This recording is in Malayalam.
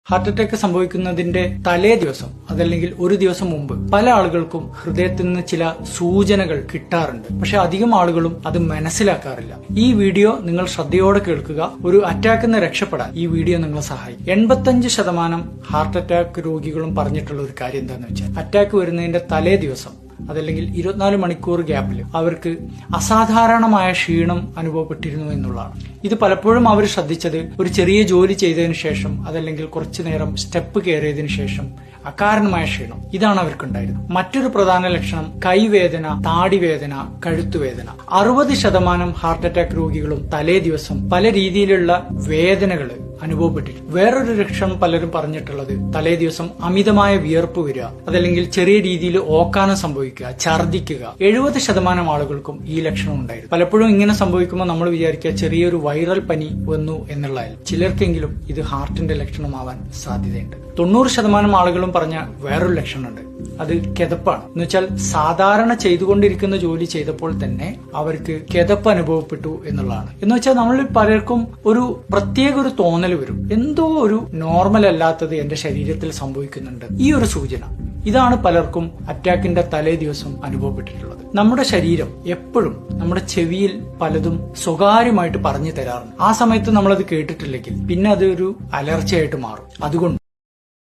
ഹാർട്ട് അറ്റാക്ക് സംഭവിക്കുന്നതിന്റെ തലേ ദിവസം അതല്ലെങ്കിൽ ഒരു ദിവസം മുമ്പ് പല ആളുകൾക്കും ഹൃദയത്തിൽ നിന്ന് ചില സൂചനകൾ കിട്ടാറുണ്ട്. പക്ഷെ അധികം ആളുകളും അത് മനസ്സിലാക്കാറില്ല. ഈ വീഡിയോ നിങ്ങൾ ശ്രദ്ധയോടെ കേൾക്കുക. ഒരു അറ്റാക്കിൽ നിന്ന് രക്ഷപ്പെടാൻ ഈ വീഡിയോ നിങ്ങളെ സഹായിക്കും. 85% ഹാർട്ട് അറ്റാക്ക് രോഗികളും പറഞ്ഞിട്ടുള്ള ഒരു കാര്യം എന്താണെന്ന് വെച്ചാൽ അറ്റാക്ക് വരുന്നതിന്റെ തലേ ദിവസം അതല്ലെങ്കിൽ 24 മണിക്കൂർ ഗ്യാപ്പിൽ അവർക്ക് അസാധാരണമായ ക്ഷീണം അനുഭവപ്പെട്ടിരുന്നു എന്നുള്ളതാണ്. ഇത് പലപ്പോഴും അവർ ശ്രദ്ധിച്ചത് ഒരു ചെറിയ ജോലി ചെയ്തതിനു ശേഷം അതല്ലെങ്കിൽ കുറച്ചു നേരം സ്റ്റെപ്പ് കയറിയതിനു ശേഷം അകാരണമായ ക്ഷീണം ഇതാണ് അവർക്കുണ്ടായിരുന്നത്. മറ്റൊരു പ്രധാന ലക്ഷണം കൈവേദന, താടിവേദന, കഴുത്തുവേദന. 60% ഹാർട്ട് അറ്റാക്ക് രോഗികളും തലേ ദിവസം പല രീതിയിലുള്ള വേദനകൾ അനുഭവപ്പെട്ടിട്ടുണ്ട്. വേറൊരു ലക്ഷണം പലരും പറഞ്ഞിട്ടുള്ളത് തലേ ദിവസം അമിതമായ വിയർപ്പ് വരിക അതല്ലെങ്കിൽ ചെറിയ രീതിയിൽ ഓക്കാനം സംഭവിക്കുക, ഛർദിക്കുക. 70% ആളുകൾക്കും ഈ ലക്ഷണം ഉണ്ടായിരുന്നു. പലപ്പോഴും ഇങ്ങനെ സംഭവിക്കുമ്പോൾ നമ്മൾ വിചാരിക്കുക ചെറിയൊരു വൈറൽ പനി വന്നു എന്നുള്ളതായാലും ചിലർക്കെങ്കിലും ഇത് ഹാർട്ടിന്റെ ലക്ഷണമാവാൻ സാധ്യതയുണ്ട്. 90% ആളുകളും പറഞ്ഞ വേറൊരു ലക്ഷണമുണ്ട്. അത് കിതപ്പാണ്. എന്ന് വെച്ചാൽ സാധാരണ ചെയ്തുകൊണ്ടിരിക്കുന്ന ജോലി ചെയ്തപ്പോൾ തന്നെ അവർക്ക് കിതപ്പ് അനുഭവപ്പെട്ടു എന്നുള്ളതാണ്. എന്ന് വെച്ചാൽ നമ്മൾ പലർക്കും ഒരു പ്രത്യേക ഒരു തോന്നൽ വരും, എന്തോ ഒരു നോർമൽ അല്ലാത്തത് എന്റെ ശരീരത്തിൽ സംഭവിക്കുന്നുണ്ട്. ഈ ഒരു സൂചന ഇതാണ് പലർക്കും അറ്റാക്കിന്റെ തലേ ദിവസം അനുഭവപ്പെട്ടിട്ടുള്ളത്. നമ്മുടെ ശരീരം എപ്പോഴും നമ്മുടെ ചെവിയിൽ പലതും സ്വകാര്യമായിട്ട് പറഞ്ഞു തരാറുണ്ട്. ആ സമയത്ത് നമ്മളത് കേട്ടിട്ടില്ലെങ്കിൽ പിന്നെ അതൊരു അലർച്ചയായിട്ട് മാറും. അതുകൊണ്ട്